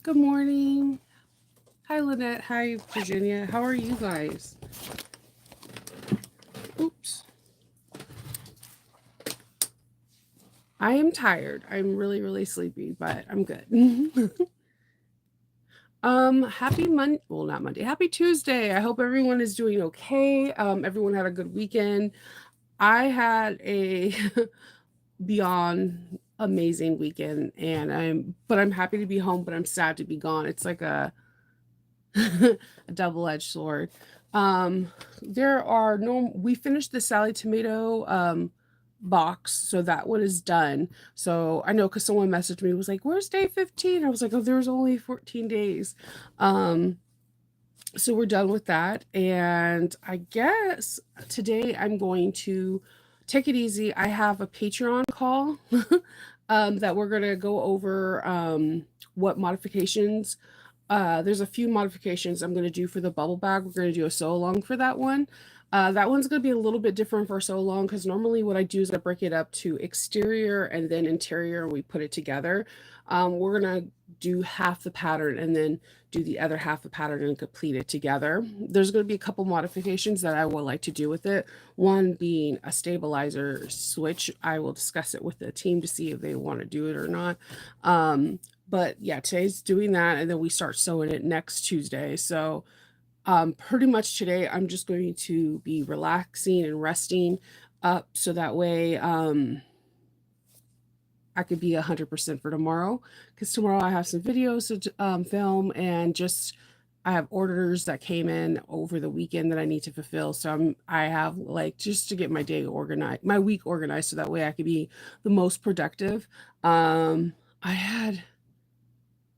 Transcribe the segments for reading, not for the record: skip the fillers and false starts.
Good morning. Hi, Lynette. Hi, Virginia. How are you guys? Oops. I am tired. I'm really, really sleepy, but I'm good. Happy Monday. Well, not Monday. Happy Tuesday. I hope everyone is doing okay. Everyone had a good weekend. I had a beyond amazing weekend, and I'm happy to be home, but I'm sad to be gone. It's like a a double-edged sword. Um, there are no. We finished the Sally Tomato box, so that one is done. So I know because someone messaged me was like, "Where's day 15?" I was like, "Oh, there's only 14 days." Um, so we're done with that, and I guess today I'm going to take it easy. I have a Patreon call that we're gonna go over what modifications there's a few modifications I'm going to do for the bubble bag. We're going to do a sew along for that one. That one's going to be a little bit different for sew along because normally what I do is I break it up to exterior and then interior and we put it together. We're going to do half the pattern and then do the other half the pattern and complete it together. There's going to be a couple modifications that I would like to do with it. One being a stabilizer switch. I will discuss it with the team to see if they want to do it or not. But yeah, today's doing that, and then we start sewing it next Tuesday. So pretty much today I'm just going to be relaxing and resting up so that way I could be 100% for tomorrow, because tomorrow I have some videos to film, and just I have orders that came in over the weekend that I need to fulfill. So I have like just to get my day organized, my week organized, so that way I could be the most productive. I had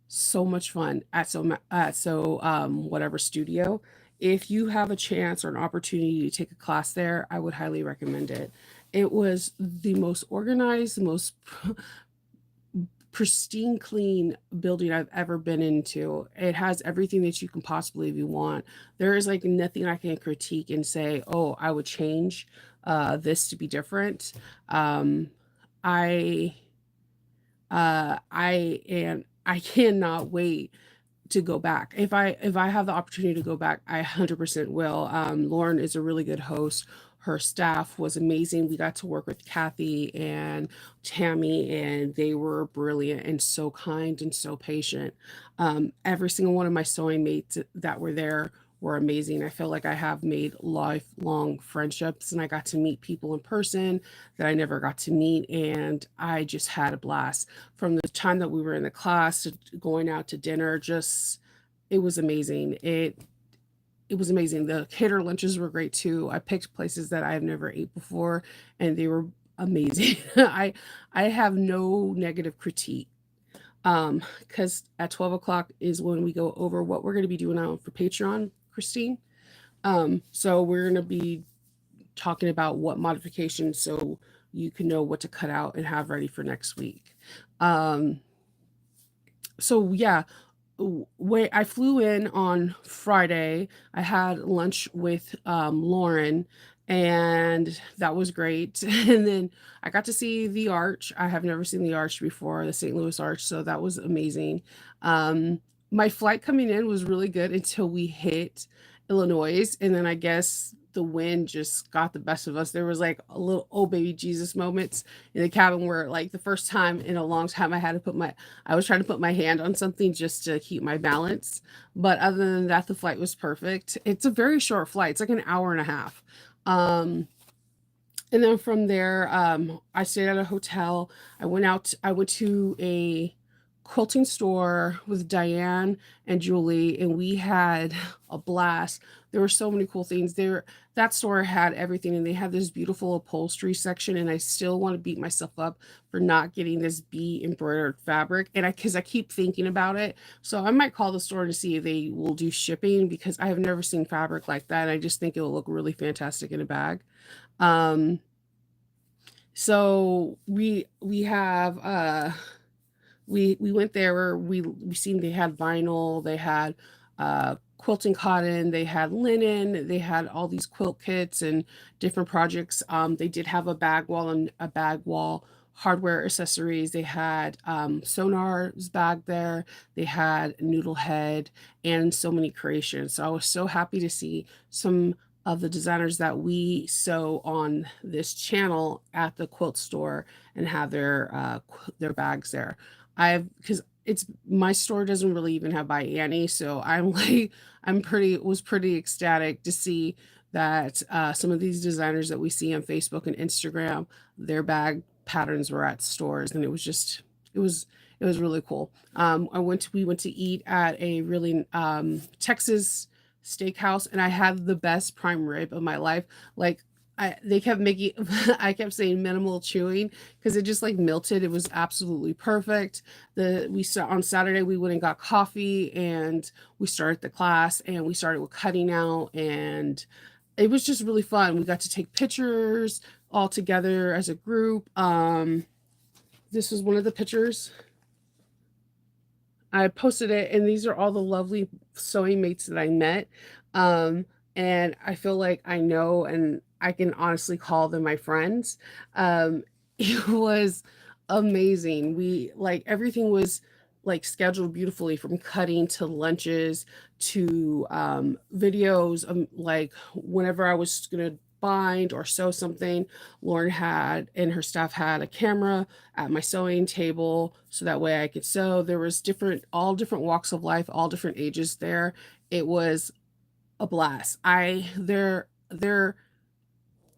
so much fun at whatever studio. If you have a chance or an opportunity to take a class there, I would highly recommend it. It was the most organized, the most pristine clean building I've ever been into. It has everything that you can possibly if you want. There is like nothing I can critique and say, oh, I would change this to be different. um I I cannot wait to go back. If I have the opportunity to go back, I 100% will. Lauren is a really good host. Her staff was amazing. We got to work with Kathy and Tammy, and they were brilliant and so kind and so patient. Every single one of my sewing mates that were there were amazing. I feel like I have made lifelong friendships, and I got to meet people in person that I never got to meet, and I just had a blast from the time that we were in the class to going out to dinner. Just it was amazing. It was amazing. The cater lunches were great too. I picked places that I have never ate before, and they were amazing. I have no negative critique. Because at 12 o'clock is when we go over what we're going to be doing out for Patreon, Christine. So we're going to be talking about what modifications so you can know what to cut out and have ready for next week. Um, so yeah, wait, I flew in on Friday. I had lunch with Lauren, and that was great. And then I got to see the Arch. I have never seen the Arch before, the St. Louis Arch, so that was amazing. My flight coming in was really good until we hit Illinois, and then I guess the wind just got the best of us. There was like a little oh baby Jesus moments in the cabin where like the first time in a long time I was trying to put my hand on something just to keep my balance. But other than that, the flight was perfect. It's a very short flight. It's like an hour and a half. Um, and then from there, I stayed at a hotel. I went to a quilting store with Diane and Julie, and we had a blast. There were so many cool things there. That store had everything, and they had this beautiful upholstery section. And I still want to beat myself up for not getting this bee embroidered fabric. And because I keep thinking about it, so I might call the store to see if they will do shipping, because I have never seen fabric like that. I just think it will look really fantastic in a bag. Um, so we have we went there where we seen they had vinyl, they had quilting cotton, they had linen, they had all these quilt kits and different projects. They did have a bag wall and a bag wall hardware accessories. They had Sonar's bag there. They had Noodlehead and so many creations. So I was so happy to see some of the designers that we sew on this channel at the quilt store and have their bags there. I've because it's my store doesn't really even have by Annie, so I'm like I'm pretty ecstatic to see that some of these designers that we see on Facebook and Instagram, their bag patterns were at stores, and it was it was really cool. We went to eat at a really Texas steakhouse, and I had the best prime rib of my life. Like they kept making, I kept saying minimal chewing because it just like melted. It was absolutely perfect. We saw on Saturday we went and got coffee, and we started the class, and we started with cutting out, and it was just really fun. We got to take pictures all together as a group. This was one of the pictures. I posted it, and these are all the lovely sewing mates that I met. Um, and I feel like I know and I can honestly call them my friends. It was amazing. We like everything was like scheduled beautifully from cutting to lunches to videos. Like whenever I was gonna bind or sew something, Lauren had and her staff had a camera at my sewing table so that way I could sew. There was all different walks of life, all different ages there. It was a blast. They're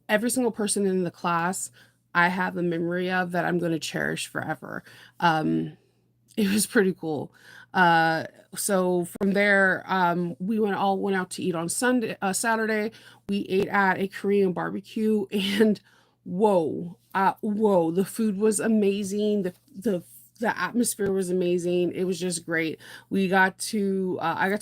every single person in the class I have a memory of that I'm going to cherish forever. Um, it was pretty cool. Uh, so from there, we went out to eat on Saturday. We ate at a Korean barbecue, and whoa, the food was amazing. The atmosphere was amazing. It was just great. I got to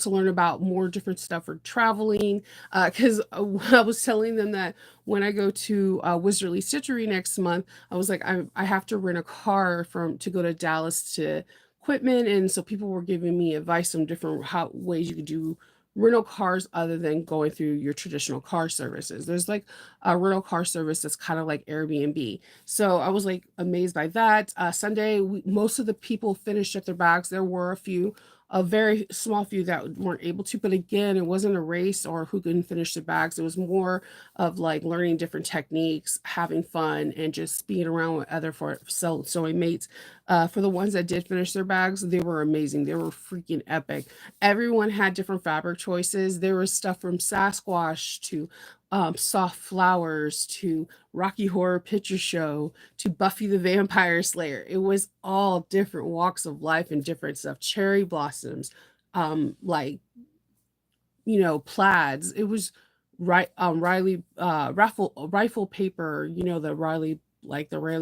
learn about more different stuff for traveling. Because I was telling them that when I go to Wizardly Stitchery next month, I was like, I have to rent a car to go to Dallas to equipment, and so people were giving me advice on different ways you could do rental cars other than going through your traditional car services. There's like a rental car service that's kind of like Airbnb. So I was like amazed by that. Sunday, most of the people finished up their bags. There were a very small few that weren't able to, but again, it wasn't a race or who couldn't finish their bags. It was more of like learning different techniques, having fun, and just being around with other sewing mates. For the ones that did finish their bags, they were amazing. They were freaking epic. Everyone had different fabric choices. There was stuff from Sasquatch to soft flowers to Rocky Horror Picture Show to Buffy the Vampire Slayer. It was all different walks of life and different stuff. Cherry blossoms, like plaids. It was right Riley rifle paper, the Riley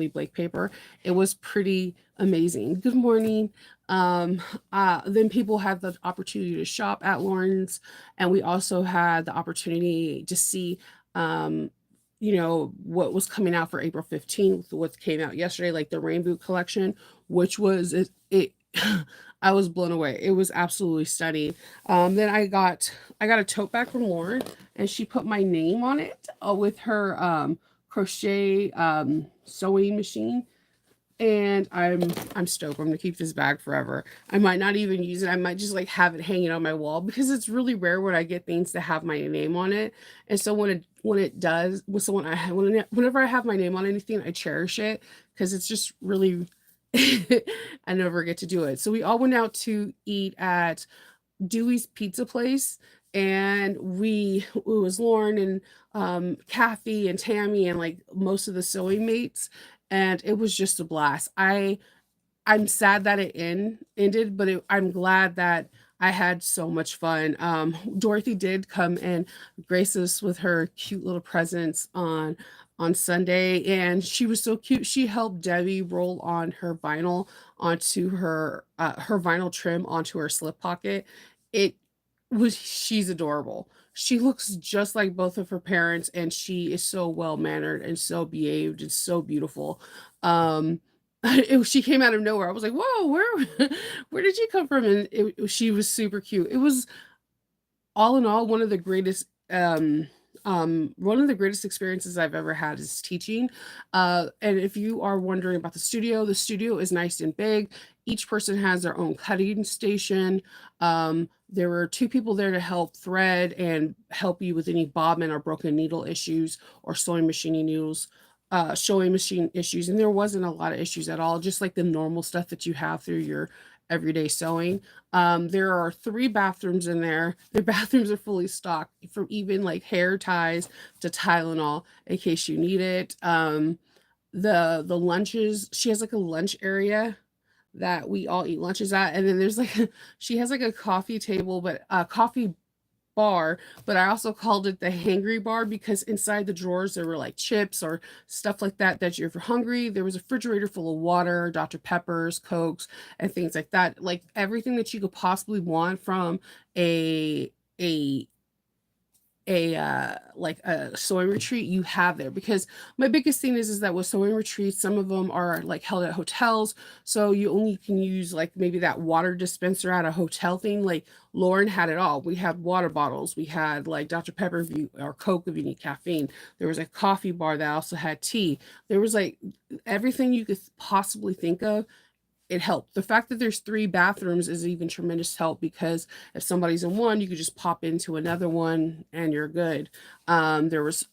Blake paper. It was pretty amazing. Good morning. Then people had the opportunity to shop at Lauren's, and we also had the opportunity to see what was coming out for April 15th, what came out yesterday, like the Rain Boot collection, which was it I was blown away. It was absolutely stunning. Then I got a tote bag from Lauren, and she put my name on it with her crochet sewing machine, and I'm stoked. I'm gonna keep this bag forever. I might not even use it. I might just like have it hanging on my wall because it's really rare when I get things to have my name on it. And so when it does, whenever I have my name on anything, I cherish it because it's just really I never get to do it. So we all went out to eat at Dewey's Pizza Place, and it was Lauren and Kathy and Tammy and like most of the sewing mates, and it was just a blast. I'm sad that ended, but I'm glad that I had so much fun. Dorothy did come and grace us with her cute little presents on Sunday, and she was so cute. She helped Debbie roll on her vinyl trim onto her slip pocket. It she's adorable. She looks just like both of her parents, and she is so well mannered and so behaved and so beautiful. Um, she came out of nowhere. I was like, "Whoa, where did you come from?" And she was super cute. It was all in all one of the greatest. One of the greatest experiences I've ever had is teaching. And if you are wondering about the studio is nice and big. Each person has their own cutting station. There were two people there to help thread and help you with any bobbin or broken needle issues or sewing machine issues. And there wasn't a lot of issues at all, just like the normal stuff that you have through your everyday sewing. There are 3 bathrooms in there. The bathrooms are fully stocked from even like hair ties to Tylenol in case you need it. The lunches, she has like a lunch area that we all eat lunches at, and then there's like she has like a coffee table, but a coffee bar, but I also called it the hangry bar because inside the drawers there were like chips or stuff like that that you're hungry. There was a refrigerator full of water, Dr. Peppers, Cokes, and things like that. Like everything that you could possibly want from a a like a sewing retreat you have there. Because my biggest thing is that with sewing retreats, some of them are like held at hotels, so you only can use like maybe that water dispenser at a hotel thing. Like Lauren had it all. We had water bottles, we had like Dr. Pepper if you or Coke if you need caffeine. There was a coffee bar that also had tea. There was like everything you could possibly think of. It helped. The fact that there's 3 bathrooms is even tremendous help because if somebody's in one, you could just pop into another one and you're good. There was,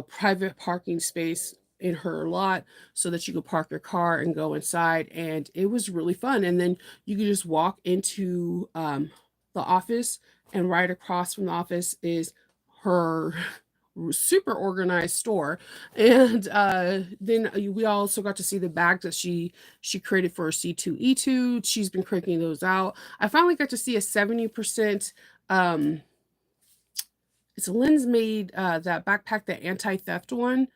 private parking space in her lot so that you could park your car and go inside, and it was really fun. And then you could just walk into the office, and right across from the office is her super organized store. And then we also got to see the bags that she created for C2E2. She's been cranking those out. I finally got to see a 70% um it's a lens made that backpack, the anti-theft one,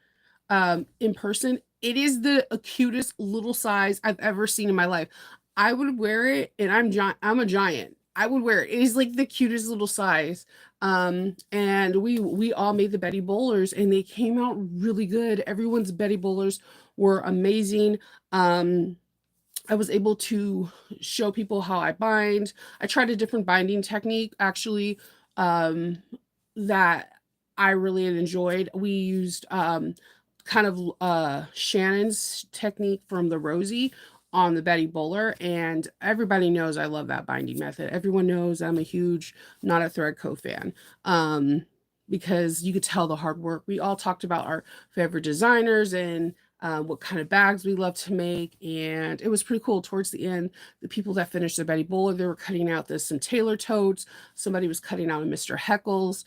in person. It is the cutest little size I've ever seen in my life. I would wear it, and I'm a giant. I would wear it. It is like the cutest little size. And we all made the Betty Bowlers, and they came out really good. Everyone's Betty Bowlers were amazing. I was able to show people how I bind. I tried a different binding technique actually, um, that I really enjoyed. We used kind of Shannon's technique from the Rosie on the Betty Bowler, and everybody knows I love that binding method. Everyone knows I'm a huge Not a Threadco fan. Because you could tell the hard work. We all talked about our favorite designers and what kind of bags we love to make. And it was pretty cool. Towards the end, the people that finished the Betty Bowler, they were cutting out some Taylor totes. Somebody was cutting out a Mr. Heckles.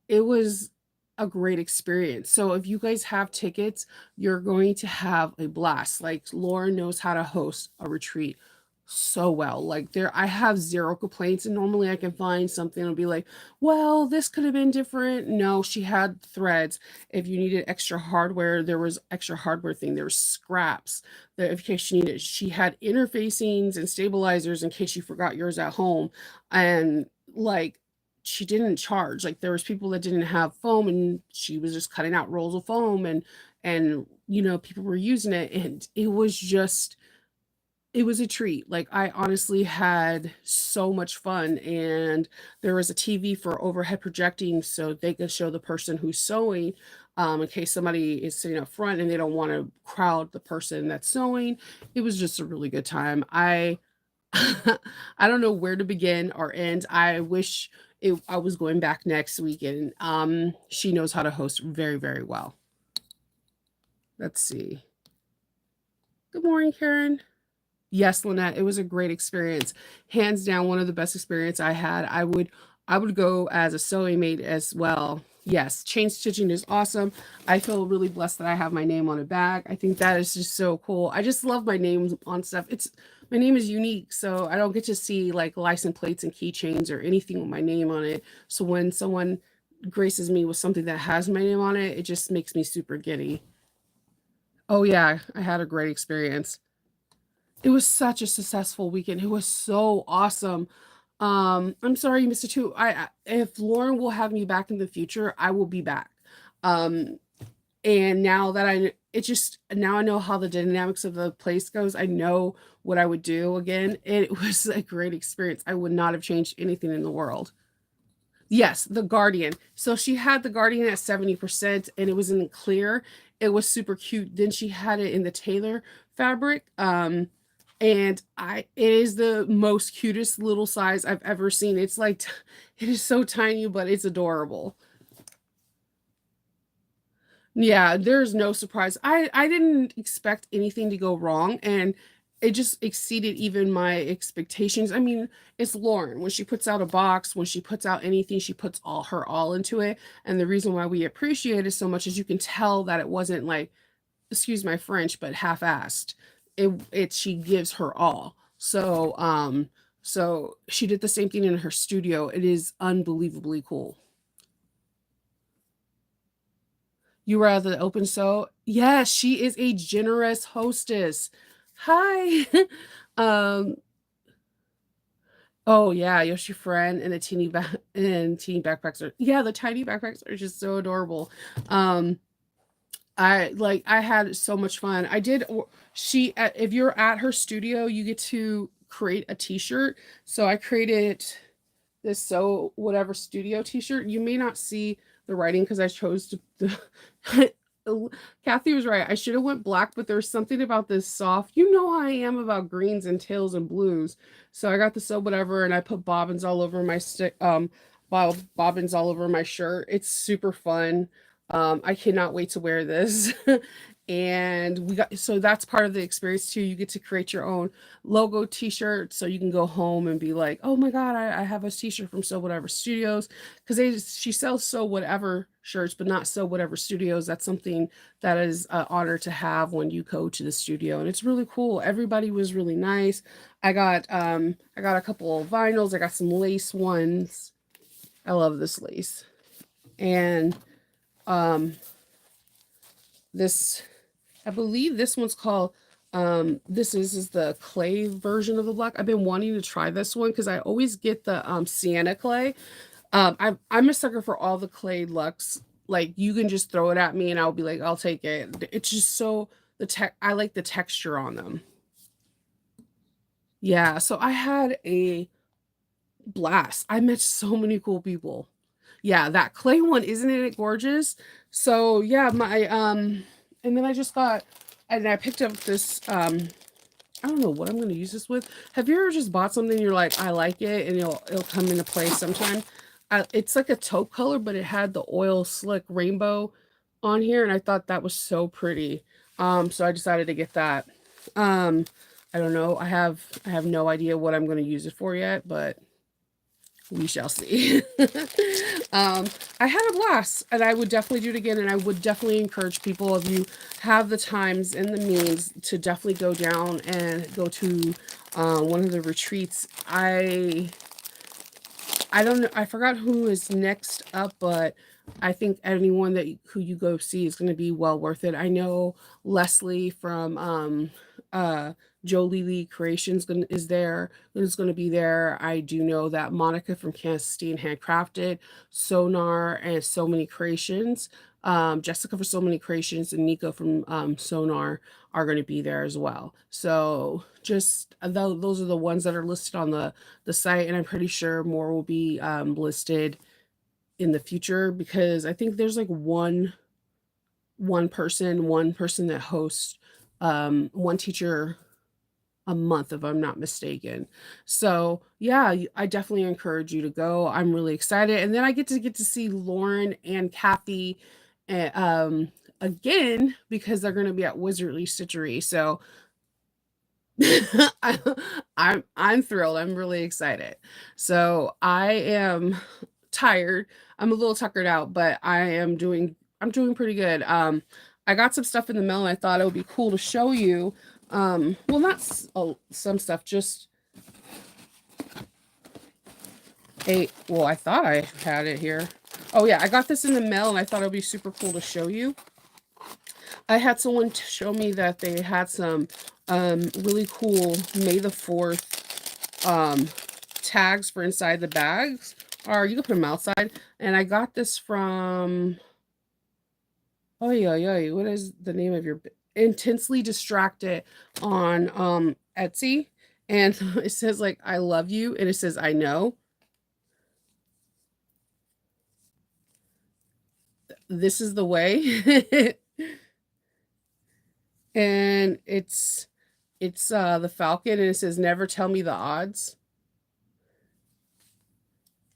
It was a great experience. So if you guys have tickets, you're going to have a blast. Like Lauren knows how to host a retreat so well. Like I have 0 complaints, and normally I can find something and be like, well, this could have been different. No, she had threads. If you needed extra hardware, there was extra hardware thing. There was scraps that in case you needed. She had interfacings and stabilizers in case you forgot yours at home. And like she didn't charge. Like there was people that didn't have foam, and she was just cutting out rolls of foam, and people were using it, and it was a treat. Like I honestly had so much fun, and there was a TV for overhead projecting so they could show the person who's sewing, in case somebody is sitting up front and they don't want to crowd the person that's sewing. It was just a really good time. I don't know where to begin or end. I wish I was going back next weekend. She knows how to host very, very well. Let's see. Good morning, Karen. Yes, Lynette, it was a great experience. Hands down, one of the best experience I had. I would go as a sewing mate as well. Yes, chain stitching is awesome. I feel really blessed that I have my name on a bag. I think that is just so cool. I just love my name on stuff. My name is unique, so I don't get to see like license plates and keychains or anything with my name on it. So when someone graces me with something that has my name on it, it just makes me super giddy. Oh yeah, I had a great experience. It was such a successful weekend. It was so awesome. I'm sorry you missed it too. If Lauren will have me back in the future, I will be back. Um, and now that now I know how the dynamics of the place goes. I know what I would do again. It was a great experience. I would not have changed anything in the world. Yes, the Guardian. So she had the Guardian at 70% and it was in the clear. It was super cute. Then she had it in the Taylor fabric. And it is the most cutest little size I've ever seen. It's like it is so tiny, but it's adorable. Yeah, there's no surprise. I didn't expect anything to go wrong, and it just exceeded even my expectations. I mean, it's Lauren. When she puts out a box, when she puts out anything, she puts all into it. And the reason why we appreciate it so much is you can tell that it wasn't like, excuse my French, but half-assed. It she gives her all. So she did the same thing in her studio. It is unbelievably cool. You were at the open so? Yes, she is a generous hostess. Hi. Um, oh yeah, Yoshi friend and the teeny backpacks are yeah, the tiny backpacks are just so adorable. Um, I had so much fun. If you're at her studio, you get to create a t-shirt. So I created this so whatever studio t-shirt. You may not see the writing because I chose to Kathy was right. I should have went black, but there's something about this soft. You know how I am about greens and tails and blues. So I got the so whatever and I put bobbins all over my stick bobbins all over my shirt. It's super fun. I cannot wait to wear this. And we got so that's part of the experience too. You get to create your own logo t-shirt so you can go home and be like, oh my god, I have a t-shirt from So Whatever Studios because she sells So Whatever shirts but not So Whatever Studios. That's something that is an honor to have when you go to the studio, and it's really cool. Everybody was really nice. I got a couple of vinyls. I got some lace ones. I love this lace. And um this I believe this one's called this is the clay version of the black. I've been wanting to try this one because I always get the sienna clay. I'm a sucker for all the clay looks. Like you can just throw it at me and I'll be like, I'll take it. It's just so I like the texture on them. Yeah, so I had a blast. I met so many cool people. Yeah, that clay one, isn't it gorgeous? So yeah, my and then I just got and I picked up this I don't know what I'm gonna use this with. Have you ever just bought something you're like, I like it, and it'll come into play sometime? It's like a taupe color, but it had the oil slick rainbow on here, and I thought that was so pretty. So I decided to get that. Um, I don't know. I have no idea what I'm gonna use it for yet, but we shall see. um, I had a blast, and I would definitely do it again. And I would definitely encourage people, if you have the times and the means, to definitely go down and go to one of the retreats. I don't know. I forgot who is next up, but I think anyone who you go see is going to be well worth it. I know Leslie from uh Jolie Lee Creations is going to be there. I do know that Monica from Castine Handcrafted, Sonar, and So Many Creations, Jessica for So Many Creations, and Nico from Sonar are going to be there as well. So just those are the ones that are listed on the site, and I'm pretty sure more will be listed in the future because I think there's like one person that hosts one teacher a month, if I'm not mistaken. So yeah, I definitely encourage you to go. I'm really excited, and then I get to see Lauren and Kathy again because they're going to be at Wizardly Stitchery. So I, I'm thrilled. I'm really excited. So I am tired. I'm a little tuckered out, but I'm doing pretty good. I got some stuff in the mail and I thought it would be cool to show you. Well, not some stuff, just well, I thought I had it here. Oh yeah, I got this in the mail and I thought it would be super cool to show you. I had someone show me that they had some really cool May the 4th tags for inside the bags, or you can put them outside. And I got this from oh yeah, what is the name of your Intensely Distracted on Etsy, and it says like I love you and it says I know. This is the way. And it's the Falcon, and it says never tell me the odds.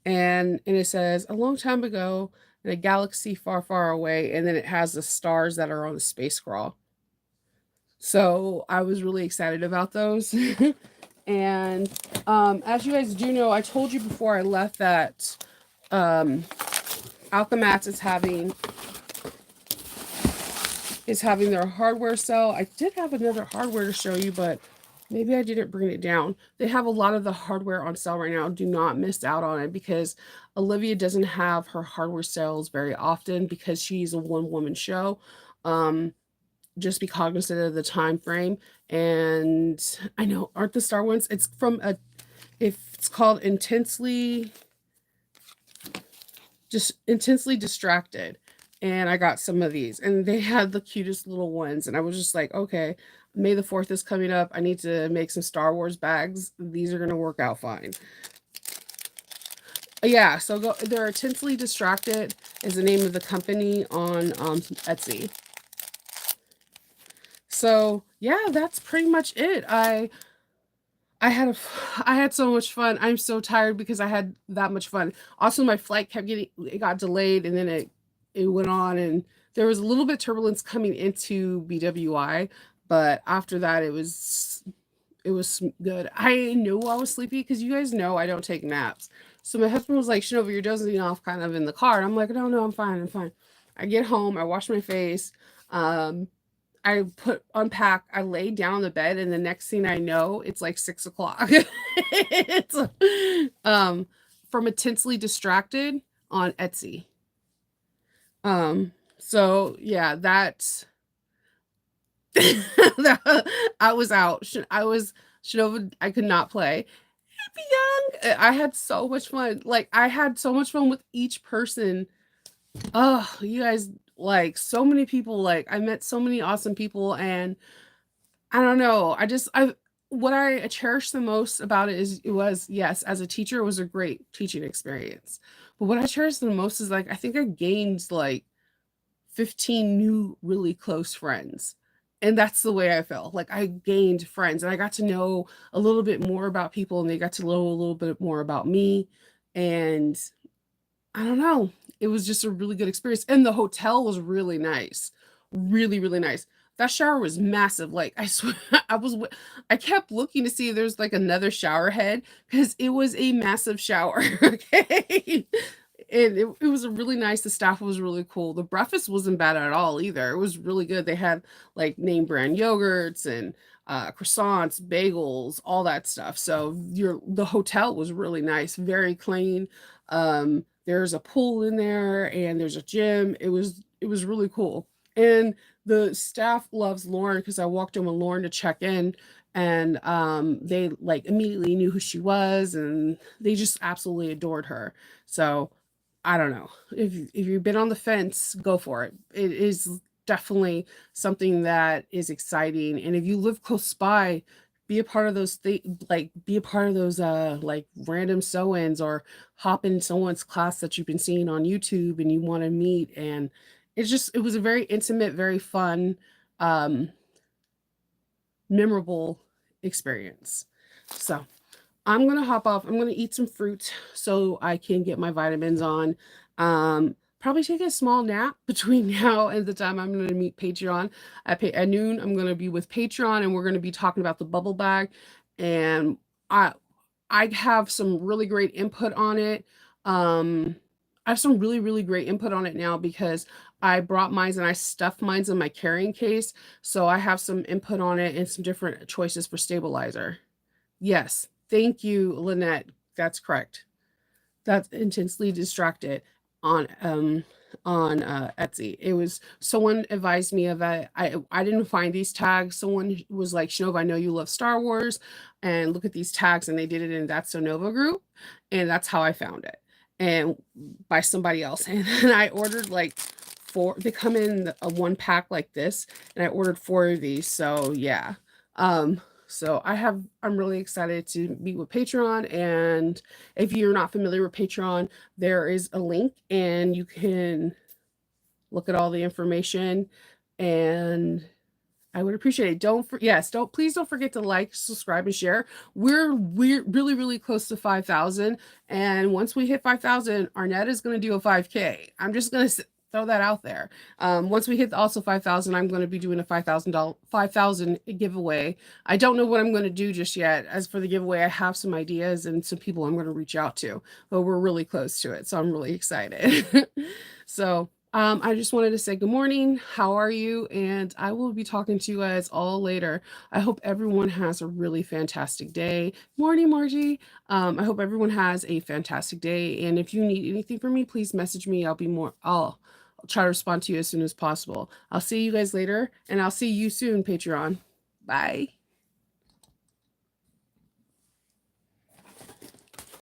And it says a long time ago in a galaxy far, far away, and then it has the stars that are on the space scroll. So I was really excited about those. And as you guys do know, I told you before I left that um, Alchemats is having their hardware sale. I did have another hardware to show you, but maybe I didn't bring it down. They have a lot of the hardware on sale right now. Do not miss out on it, because Olivia doesn't have her hardware sales very often because she's a one-woman show. Just be cognizant of the time frame. And I know, aren't the Star ones? It's from a, if it's called intensely distracted, and I got some of these, and they had the cutest little ones, and I was just like, okay, May the 4th is coming up. I need to make some Star Wars bags. These are going to work out fine. Yeah, so they're Intensely Distracted is the name of the company on Etsy. So yeah, that's pretty much it. I had so much fun. I'm so tired because I had that much fun. Also, my flight it got delayed, and then it went on, and there was a little bit of turbulence coming into BWI, but after that it was good. I knew I was sleepy because you guys know I don't take naps. So my husband was like, Shinova, you're dozing off kind of in the car. And I'm like, no, no, I'm fine. I'm fine. I get home, I wash my face. Um, unpack, I lay down on the bed, and the next thing I know, it's like 6 o'clock. It's um from Intensely Distracted on Etsy. So yeah, that's I was out. I was Shinova, I could not play. Happy Young. I had so much fun. Like I had so much fun with each person. Oh, you guys, like so many people, like I met so many awesome people, and I don't know. I what I cherish the most about it is it was, yes, as a teacher, it was a great teaching experience. But what I cherish the most is, like, I think I gained like 15 new really close friends. And that's the way I felt. Like I gained friends, and I got to know a little bit more about people, and they got to know a little bit more about me. And I don't know. It was just a really good experience, and the hotel was really nice. Really, really nice. That shower was massive, like, I swear I kept looking to see if there's, like, another shower head, because it was a massive shower, okay? And it was a really nice, the staff was really cool. The breakfast wasn't bad at all either. It was really good. They had, like, name brand yogurts and, croissants, bagels, all that stuff. So the hotel was really nice, very clean. There's a pool in there, and there's a gym. It was really cool. And the staff loves Lauren, because I walked in with Lauren to check in, and they like immediately knew who she was, and they just absolutely adored her. So I don't know. If you've been on the fence, go for it. It is definitely something that is exciting. And if you live close by, be a part of be a part of those like random sew-ins, or hop in someone's class that you've been seeing on YouTube and you want to meet. And it was a very intimate, very fun, um, memorable experience. So I'm gonna hop off. I'm gonna eat some fruit so I can get my vitamins on. Probably take a small nap between now and the time I'm gonna meet Patreon. At noon, I'm gonna be with Patreon, and we're gonna be talking about the bubble bag. And I I have some really great input on it. Um, I have some really, really great input on it now, because I brought mines and I stuffed mines in my carrying case. So I have some input on it and some different choices for stabilizer. Yes, thank you, Lynette. That's correct. That's Intensely Distracted on Etsy. It was someone advised me of it. I didn't find these tags. Someone was like, Shinova, I know you love Star Wars, and look at these tags, and they did it in That's So Nova group, and that's how I found it. And by somebody else. And then I ordered like four. They come in a one pack like this, and I ordered four of these. So yeah. So I'm really excited to meet with Patreon. And if you're not familiar with Patreon, there is a link, and you can look at all the information, and I would appreciate it. Please don't forget to like, subscribe, and share. We're really, really close to 5,000. And once we hit 5,000, Arnett is going to do a 5K. I'm just going to throw that out there. Once we hit also 5,000, I'm going to be doing a $5,000 giveaway. I don't know what I'm going to do just yet. As for the giveaway, I have some ideas and some people I'm going to reach out to, but we're really close to it. So I'm really excited. So I just wanted to say good morning. How are you? And I will be talking to you guys all later. I hope everyone has a really fantastic day. Morning, Margie. I hope everyone has a fantastic day. And if you need anything from me, please message me. I'll try to respond to you as soon as possible. I'll see you guys later, and I'll see you soon, Patreon. Bye.